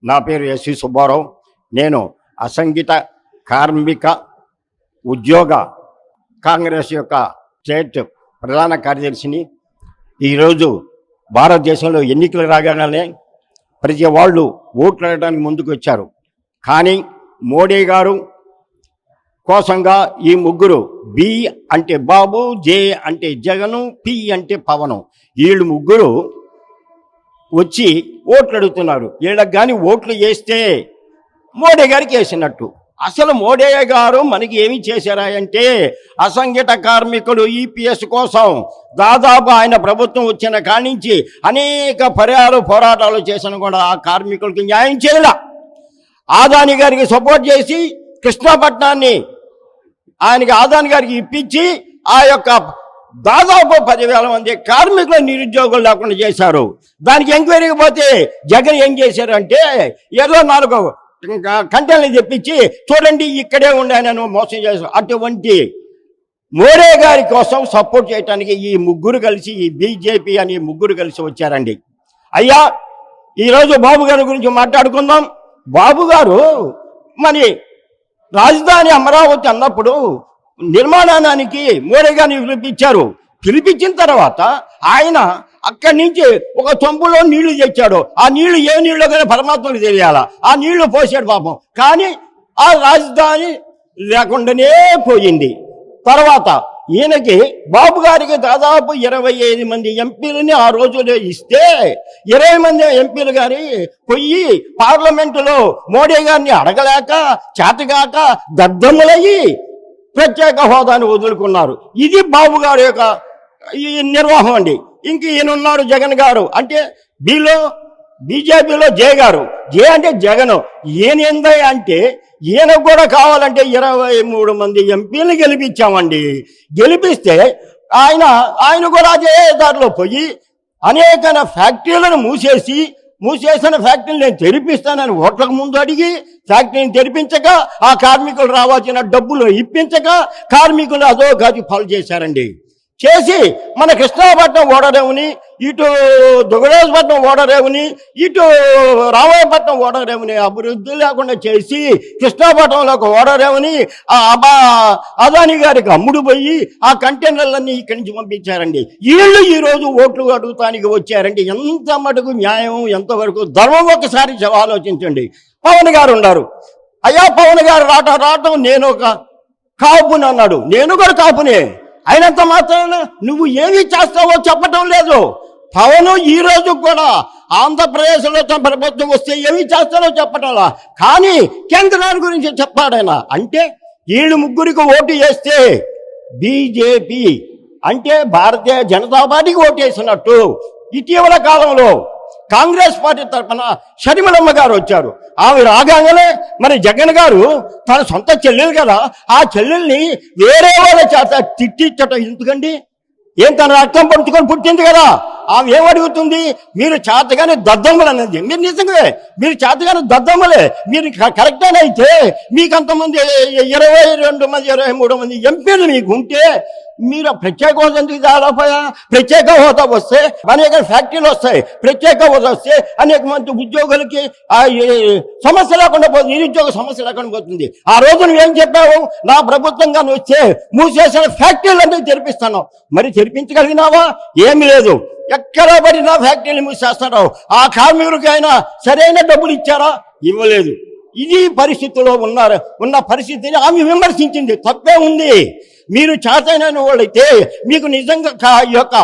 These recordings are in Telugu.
నా పేరు ఎస్వి సుబ్బారావు. నేను అసంఘిత కార్మిక ఉద్యోగ కాంగ్రెస్ యొక్క స్టేట్ ప్రధాన కార్యదర్శిని. ఈరోజు భారతదేశంలో ఎన్నికలు రాగానే ప్రతి వాళ్ళు ఓట్లు వేయడానికి ముందుకు వచ్చారు. కానీ మోడీ గారు కోసంగా ఈ ముగ్గురు, బి అంటే బాబు, జే అంటే జగను, పి అంటే పవను, వీళ్ళు ముగ్గురు వచ్చి ఓట్లు అడుగుతున్నారు. వీళ్ళకి కానీ ఓట్లు వేస్తే మోడీ గారికి వేసినట్టు. అసలు మోడీ గారు మనకి ఏమి చేశారా అంటే, అసంఘటిత కార్మికులు ఈపీఎస్ కోసం దాదాపు ఆయన ప్రభుత్వం వచ్చిన కాడి నుంచి అనేక పోరాటాలు చేసిన కూడా ఆ కార్మికులకి న్యాయం చేయాల. ఆదాని గారికి సపోర్ట్ చేసి కృష్ణపట్నాన్ని ఆయనకి ఆదాని గారికి ఇప్పించి ఆ యొక్క దాదాపు 10,000 మంది కార్మికులు నిరుద్యోగులు లేకుండా చేశారు. దానికి ఎంక్వైరీకి పోతే జగన్ ఏం చేశారంటే, ఏదో 4 కంటెంట్లు తెప్పించి చూడండి ఇక్కడే ఉండానని మోసం చేశారు. అటువంటి మోడీ గారి కోసం సపోర్ట్ చేయడానికి ఈ ముగ్గురు కలిసి, ఈ బీజేపీ అని ముగ్గురు కలిసి వచ్చారండి. అయ్యా, ఈరోజు బాబు గారి గురించి మాట్లాడుకుందాం. బాబు గారు మరి రాజధాని అమరావతి అన్నప్పుడు నిర్మాణానికి మోడీ గారిని పిలిపించారు. పిలిపించిన తర్వాత ఆయన అక్కడి నుంచి ఒక చెంబులో నీళ్లు తెచ్చాడు. ఆ నీళ్లు ఏ నీళ్ళు కానీ పరమాత్మకు తెలియాల. ఆ నీళ్లు పోసాడు పాపం. కానీ ఆ రాజధాని లేకుండానే పోయింది. తర్వాత ఈయనకి బాబు గారికి దాదాపు 25 మంది ఎంపీలని ఆ రోజులో ఇస్తే 20 మంది ఎంపీలు గారి పోయి పార్లమెంటులో మోడీ గారిని అడగలేక చేతగాక దద్దములయ్యి ప్రత్యేక హోదాను వదులుకున్నారు. ఇది బాబు గారి యొక్క ఈ నిర్వాహం అండి. ఇంక ఈయనున్నారు జగన్ గారు, అంటే బీజేపీలో జే గారు. జే అంటే జగన్. ఈయన ఏందా అంటే, ఈయన కూడా కావాలంటే 23 మంది ఎంపీలు గెలిపించామండి. గెలిపిస్తే ఆయన కూడా అదే దారిలో పోయి అనేక ఫ్యాక్టరీలను మూసేసిన ఫ్యాక్టరీలు నేను తెరిపిస్తానని ఓట్లకు ముందు అడిగి ఫ్యాక్టరీని తెరిపించక, ఆ కార్మికులు రావాల్సిన డబ్బులు ఇప్పించక కార్మికులు అదో గతి పాలు చేశారండి. చేసి మన కృష్ణాపట్నం ఓడరేవుని, ఇటు దుగరాజపట్నం ఓడరేవుని, ఇటు రామాయపట్నం ఓడరేవుని అభివృద్ధి లేకుండా చేసి కృష్ణాపట్నంలోకి ఓడరేవుని అదాని గారికి అమ్ముడు పోయి ఆ కంటైనర్లన్నీ ఇక్కడి నుంచి పంపించారండి. వీళ్ళు ఈరోజు ఓట్లు అడుగుతానికి వచ్చారండి. ఎంత మటుకు న్యాయం, ఎంతవరకు ధర్మం ఒకసారి ఆలోచించండి. పవన్ గారు ఉన్నారు. అయ్యా, పవన్ గారు రావటం నేను ఒక కాపుని అన్నాడు. నేను కూడా కాపునే. అయినంత మాత్రాన నువ్వు ఏమి చేస్తావో చెప్పటం లేదు. పవన్ ఈ రోజు కూడా ఆంధ్రప్రదేశ్లో తన ప్రభుత్వం వస్తే ఏమి చేస్తారో చెప్పటంలా, కానీ కేంద్రాన్ని గురించి చెప్పాడైనా. అంటే వీళ్ళు ముగ్గురికి ఓటు వేస్తే బీజేపీ అంటే భారతీయ జనతా పార్టీకి ఓటు వేసినట్టు. ఇటీవల కాలంలో కాంగ్రెస్ పార్టీ తరఫున షర్మిలమ్మ గారు వచ్చారు. ఆమె రాగానే మరి జగన్ గారు తన సొంత చెల్లెలు కదా, ఆ చెల్లెల్ని వేరే వాళ్ళ చేత తిట్టించటం ఎందుకండి? ఏం తన రక్తం పంచుకొని పుట్టింది కదా. ఆమె ఏమడుగుతుంది? మీరు చేతగానే దద్దమ్మలు అనేది. మీరు నిజంగా మీరు చేతగానే దద్దమ్మలే. మీరు కరెక్టేనైతే మీకు అంతమంది 22 మంది 23 మంది ఎంపీలు మీకు ఉంటే మీరు ప్రత్యేక హోదా ఎందుకు దాదాపోయా? ప్రత్యేక హోదా వస్తే అనేక ఫ్యాక్టరీలు వస్తాయి. ప్రత్యేక హోదా వస్తే అనేక మంది ఉద్యోగులకి సమస్య లేకుండా పోతుంది, నిరుద్యోగ సమస్య లేకుండా పోతుంది. ఆ రోజు నువ్వేం చెప్పావు? నా ప్రభుత్వంగా వచ్చే మూసేసిన ఫ్యాక్టరీలన్నీ తెరిపిస్తాను. మరి తెరిపించగలిగినావా? ఏమి లేదు. ఎక్కడ పడినా ఫ్యాక్టరీలు మూసేస్తాడు. ఆ కార్మికులకి అయినా సరైన డబ్బులు ఇచ్చారా? ఇవ్వలేదు. ఇది పరిస్థితిలో ఉన్న పరిస్థితిని ఆమె విమర్శించింది. తప్పే ఉంది. మీరు చేతైన వాళ్ళైతే, మీకు నిజంగా ఈ యొక్క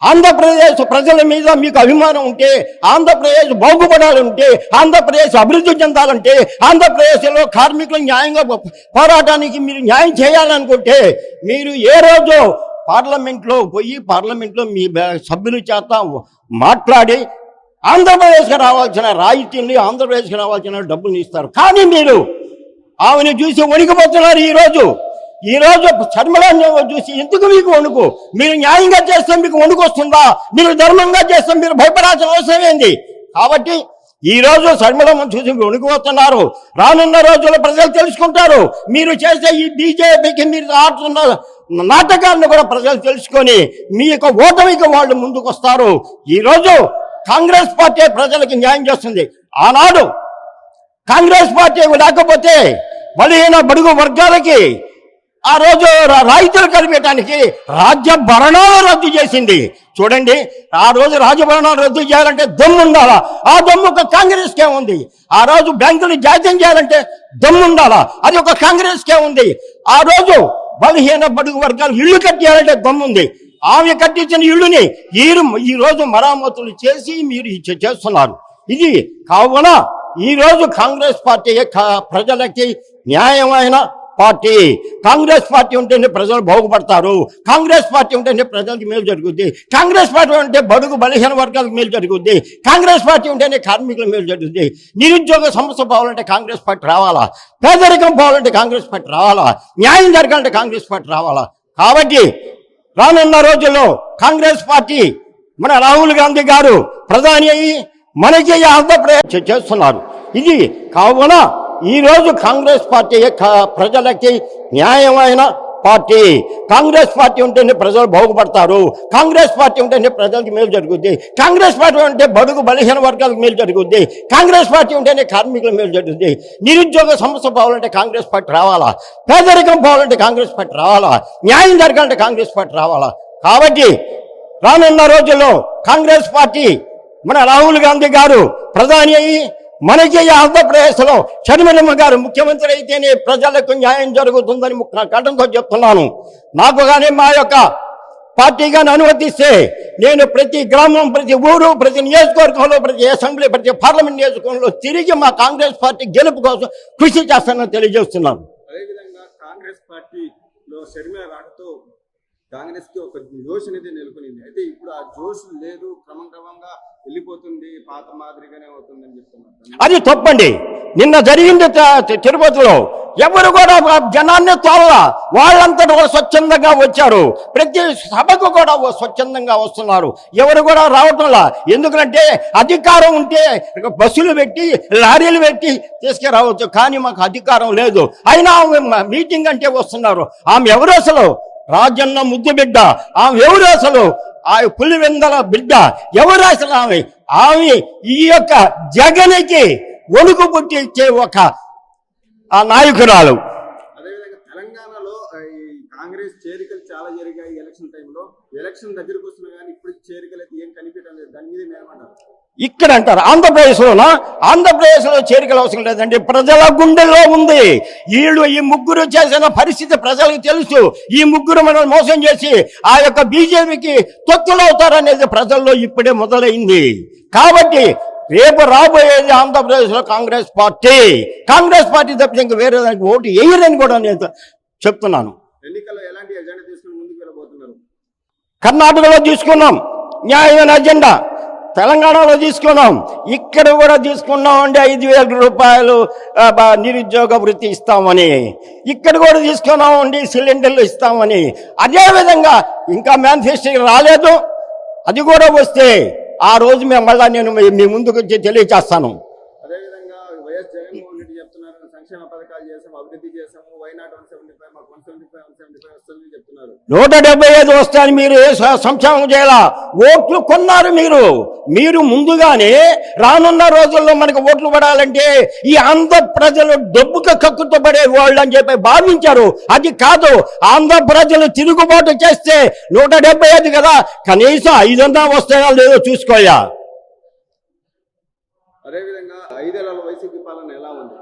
ఆంధ్రప్రదేశ్ ప్రజల మీద మీకు అభిమానం ఉంటే, ఆంధ్రప్రదేశ్ బాగుపడాలంటే, ఆంధ్రప్రదేశ్ అభివృద్ధి చెందాలంటే, ఆంధ్రప్రదేశ్లో కార్మికులు న్యాయంగా పోరాటానికి మీరు న్యాయం చేయాలనుకుంటే, మీరు ఏ రోజు పార్లమెంట్లో పోయి పార్లమెంట్లో మీ సభ్యుల చేత మాట్లాడి ఆంధ్రప్రదేశ్కి రావాల్సిన రాయితీని, ఆంధ్రప్రదేశ్కి రావాల్సిన డబ్బులు ఇస్తారు. కానీ మీరు ఆమెను చూసి వణికిపోతున్నారు. ఈరోజు షర్మిలని చూసి ఎందుకు మీకు వణుకు? మీరు న్యాయంగా చేస్తే మీకు వణుకు వస్తుందా? మీరు ధర్మంగా చేస్తే మీరు భయపడాల్సిన అవసరం ఏంది? కాబట్టి ఈ రోజు షర్మిలమ్మను చూసి వణికిపోతున్నారు. రానున్న రోజుల్లో ప్రజలు తెలుసుకుంటారు. మీరు చేసే ఈ బీజేపీకి మీరు ఆడుతున్న నాటకాలను కూడా ప్రజలు తెలుసుకొని మీ యొక్క ఓటమికి వాళ్ళు ముందుకు వస్తారు. ఈరోజు కాంగ్రెస్ పార్టీ ప్రజలకు న్యాయం చేస్తుంది. ఆనాడు కాంగ్రెస్ పార్టీ లేకపోతే బలహీన బడుగు వర్గాలకి ఆ రోజు రాయితీలు కల్పించడానికి రాజ్య భరణాలు రద్దు చేసింది. చూడండి, ఆ రోజు రాజభరణాలు రద్దు చేయాలంటే దమ్ము ఉండాలా? ఆ దమ్ము ఒక కాంగ్రెస్కే ఉంది. ఆ రోజు బ్యాంకులు జాతీయం చేయాలంటే దమ్ము ఉండాలా? అది ఒక కాంగ్రెస్కే ఉంది. ఆ రోజు బలహీన బడుగు వర్గాలు ఇల్లు కట్టేయాలంటే దమ్ముంది. ఆమె కట్టించిన ఇల్లుని ఈ రోజు మరామతులు చేసి మీరు చేస్తున్నారు. ఇది కావున ఈ రోజు కాంగ్రెస్ పార్టీ ప్రజలకి న్యాయమైన పార్టీ. కాంగ్రెస్ పార్టీ ఉంటేనే ప్రజలు బాగుపడతారు. కాంగ్రెస్ పార్టీ ఉంటేనే ప్రజలకు మేలు జరుగుద్ది. కాంగ్రెస్ పార్టీ ఉంటే బడుగు బలహీన వర్గాలకు మేలు జరుగుద్ది. కాంగ్రెస్ పార్టీ ఉంటేనే కార్మికులకు మేలు జరుగుద్ది. నిరుద్యోగ సమస్య పోవాలంటే కాంగ్రెస్ పార్టీ రావాలా? పేదరికం పోవాలంటే కాంగ్రెస్ పార్టీ రావాలా? న్యాయం జరగాలంటే కాంగ్రెస్ పార్టీ రావాలా? కాబట్టి రానున్న రోజుల్లో కాంగ్రెస్ పార్టీ మన రాహుల్ గాంధీ గారు ప్రధాని అయ్యి మనకి ఆంధ్రప్రదేశ్ చేస్తున్నారు. ఇది కావున ఈ రోజు కాంగ్రెస్ పార్టీ ప్రజలకి న్యాయమైన పార్టీ. కాంగ్రెస్ పార్టీ ఉంటేనే ప్రజలు బాగుపడతారు. కాంగ్రెస్ పార్టీ ఉంటేనే ప్రజలకు మేలు జరుగుద్ది. కాంగ్రెస్ పార్టీ ఉంటే బడుగు బలహీన వర్గాలకు మేలు జరుగుద్ది. కాంగ్రెస్ పార్టీ ఉంటేనే కార్మికులకు మేలు జరుగుద్ది. నిరుద్యోగ సమస్య పోవాలంటే కాంగ్రెస్ పార్టీ రావాలా? పేదరికం పోవాలంటే కాంగ్రెస్ పార్టీ రావాలా? న్యాయం జరగాలంటే కాంగ్రెస్ పార్టీ రావాలా? కాబట్టి రానున్న రోజుల్లో కాంగ్రెస్ పార్టీ మన రాహుల్ గాంధీ గారు ప్రధాని అయ్యి మనకి ఆంధ్రప్రదేశ్లో షర్మిలమ్మ గారు ముఖ్యమంత్రి అయితేనే ప్రజలకు న్యాయం జరుగుతుందని కంఠంతో చెప్తున్నాను. నాకు కానీ మా యొక్క పార్టీ కానీ అనుమతిస్తే నేను ప్రతి గ్రామం, ప్రతి ఊరు, ప్రతి నియోజకవర్గంలో, ప్రతి అసెంబ్లీ, ప్రతి పార్లమెంట్ నియోజకవర్గంలో తిరిగి మా కాంగ్రెస్ పార్టీ గెలుపు కోసం కృషి చేస్తానని తెలియజేస్తున్నాను. అదేవిధంగా కాంగ్రెస్ పార్టీలో షర్మిల రాకతో కాంగ్రెస్ కి ఒక జోష్ అనేది నెలకొనింది. అయితే ఇప్పుడు ఆ జోష్ లేదు, క్రమంగా వెళ్ళిపోతుంది, పాత మాదిరిగానే అవుతుందని చెప్తున్నారు. అది తప్పండి. నిన్న జరిగింది తిరుపతిలో ఎవరు కూడా జనాన్ని తోలలా. వాళ్ళంతటా కూడా స్వచ్ఛందంగా వచ్చారు. ప్రతి సభకు కూడా స్వచ్ఛందంగా వస్తున్నారు. ఎవరు కూడా రావటంలా. ఎందుకంటే అధికారం ఉంటే బస్సులు పెట్టి లారీలు పెట్టి తీసుకురావచ్చు, కానీ మాకు అధికారం లేదు. అయినా మీటింగ్ అంటే వస్తున్నారు. ఆమె ఎవరు అసలు? రాజన్న ముద్దు బిడ్డ. ఆమె ఎవరు అసలు? ఆ పులివెందల బిడ్డ ఎవరు అసలు? ఆమె ఈ యొక్క జగన్కి వణుకు పుట్టించే ఒక ఆ నాయకురాలు. అదేవిధంగా తెలంగాణలో ఈ కాంగ్రెస్ చేరికలు చాలా జరిగాయి ఎలక్షన్ టైంలో. ఎలక్షన్ దగ్గరకు వస్తున్నా కానీ ఇప్పుడు చేరికలు అయితే ఏం కనిపించడం లేదు. దాని మీద ఏమంటారు? ఇక్కడ అంటారు ఆంధ్రప్రదేశ్లోనా? ఆంధ్రప్రదేశ్లో చేరికలు అవసరం లేదండి, ప్రజల గుండెల్లో ఉంది. ఈ ముగ్గురు చేసిన పరిస్థితి ప్రజలకు తెలుసు. ఈ ముగ్గురు మనం మోసం చేసి ఆ యొక్క బీజేపీకి తొత్తులవుతారనేది ప్రజల్లో ఇప్పుడే మొదలైంది. కాబట్టి రేపు రాబోయేది ఆంధ్రప్రదేశ్లో కాంగ్రెస్ పార్టీ. కాంగ్రెస్ పార్టీ తప్పితే ఇంకా వేరే దానికి ఓటు వేయరని కూడా నేను చెప్తున్నాను. ఎన్నికల్లో ఎలాంటి ఎజెండా తీసుకుని ముందుకు వెళ్ళబోతున్నారు? కర్ణాటకలో తీసుకున్నాం న్యాయమైన అజెండా, తెలంగాణలో తీసుకున్నాం, ఇక్కడ కూడా తీసుకున్నాం అండి. 5,000 రూపాయలు నిరుద్యోగ వృత్తి ఇస్తామని ఇక్కడ కూడా తీసుకున్నామండి. సిలిండర్లు ఇస్తామని. అదేవిధంగా ఇంకా మేనిఫెస్టో రాలేదు. అది కూడా వస్తే ఆ రోజు మళ్ళా నేను మీ ముందుకు వచ్చి తెలియజేస్తాను. అదేవిధంగా వైఎస్ జగన్మోహన్ రెడ్డి చెప్తున్నారు, సంక్షేమ పథకాలు చేసాము, అభివృద్ధి చేసాము, వైనాట్ 175 మాకు 175 వస్తుంది చెప్తున్నారు. 175 వస్తాయని మీరు సంక్షేమం చేయాలా? ఓట్లు కొన్నారు మీరు ముందుగానే. రానున్న రోజుల్లో మనకు ఓట్లు పడాలంటే ఈ ఆంధ్ర ప్రజలు డబ్బుకు కక్కుతో పడే వాళ్ళు అని చెప్పి భావించారు. అది కాదు. ఆంధ్ర ప్రజలు తిరుగుబాటు చేస్తే 175 కదా, కనీసం 500 వస్తాయా లేదో చూసుకోయా. అదేవిధంగా 5 ఏళ్ల వైసీపీ పాలన ఎలా ఉంది?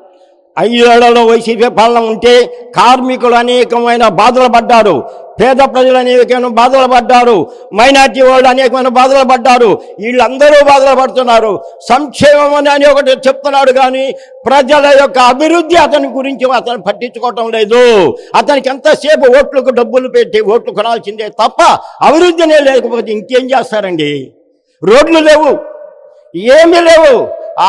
5 ఏళ్లలో వైసీపీ పాలన ఉంటే కార్మికులు అనేకమైన బాధలు పడ్డారు, పేద ప్రజలు అనేకమైన బాధలు పడ్డారు, మైనార్టీ వాళ్ళు అనేకమైన బాధలు పడ్డారు. వీళ్ళందరూ బాధలు పడుతున్నారు. సంక్షేమం అని ఒకటి చెప్తున్నాడు కానీ ప్రజల యొక్క అభివృద్ధి అతని గురించి అతను పట్టించుకోవటం లేదు. అతనికి ఎంతసేపు ఓట్లకు డబ్బులు పెట్టి ఓట్లు కొనాల్సిందే తప్ప అభివృద్ధినే లేకపోతే ఇంకేం చేస్తారండి? రోడ్లు లేవు, ఏమీ లేవు.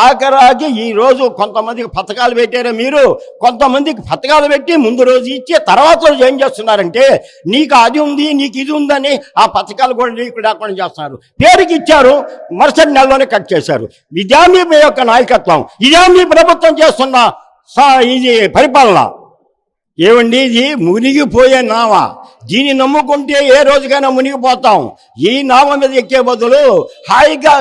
ఆఖరాకి ఈ రోజు కొంతమందికి పథకాలు పెట్టారు. మీరు కొంతమందికి పథకాలు పెట్టి ముందు రోజు ఇచ్చి తర్వాత రోజు ఏం చేస్తున్నారంటే నీకు అది ఉంది, నీకు ఇది ఉందని ఆ పథకాలు కూడా నీకు లేకుండా చేస్తున్నారు. పేరుకి ఇచ్చారు, మరుసటి నెలలోనే కట్ చేశారు. ఇదే మీ యొక్క నాయకత్వం, ఇదే మీ ప్రభుత్వం చేస్తున్న ఇది పరిపాలన. ఏమండి, ఇది మునిగిపోయే నావ. దీన్ని నమ్ముకుంటే ఏ రోజుకైనా మునిగిపోతాం. ఈ నావ మీద ఎక్కే బదులు హాయిగా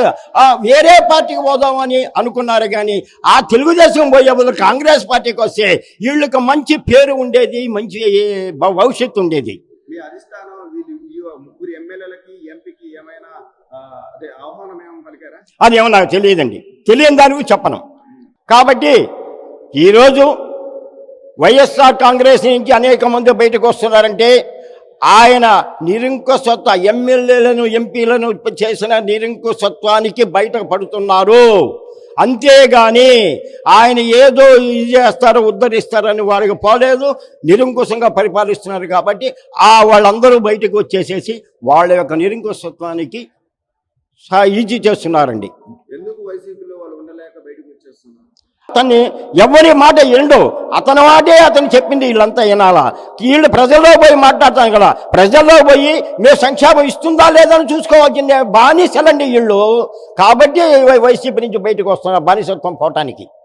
వేరే పార్టీకి పోదామని అనుకున్నారు. కానీ ఆ తెలుగుదేశం పోయే బదులు కాంగ్రెస్ పార్టీకి వస్తే వీళ్ళకి మంచి పేరు ఉండేది, మంచి భవిష్యత్తు ఉండేది. మీ అధిష్టానం ఈ ముగ్గురు ఎమ్మెల్యేలకి ఎంపీకి ఏమైనా అదే ఆహ్వానం ఏమైనా పలికారా? అదేమో నాకు తెలియదండి. తెలియని దానికి చెప్పను. కాబట్టి ఈరోజు వైఎస్ఆర్ కాంగ్రెస్ నుంచి అనేక మంది బయటకు వస్తున్నారంటే ఆయన నిరంకుశత్వ ఎమ్మెల్యేలను ఎంపీలను చేసిన నిరంకుశత్వానికి బయటకు పడుతున్నారు. అంతేగాని ఆయన ఏదో ఇది చేస్తారో ఉద్ధరిస్తారని వారికి పోలేదు. నిరంకుశంగా పరిపాలిస్తున్నారు కాబట్టి వాళ్ళందరూ బయటకు వచ్చేసేసి వాళ్ళ యొక్క నిరంకుశత్వానికి ఈజీ చేస్తున్నారండి. ఎందుకు వైసీపీలో వాళ్ళు ఉండలేక బయటకు వచ్చేస్తున్నారు? అతన్ని ఎవరి మాట ఎండు, అతని మాటే అతను చెప్పింది వీళ్ళంతా వినాలా. వీళ్ళు ప్రజల్లో పోయి మాట్లాడతాను కదా, ప్రజల్లో పోయి మేము సంక్షేమం ఇస్తుందా లేదని చూసుకోవాల్సిందే. బానిసలండి వీళ్ళు. కాబట్టి వైసీపీ నుంచి బయటకు వస్తున్నారు బానిసత్వం పోవటానికి.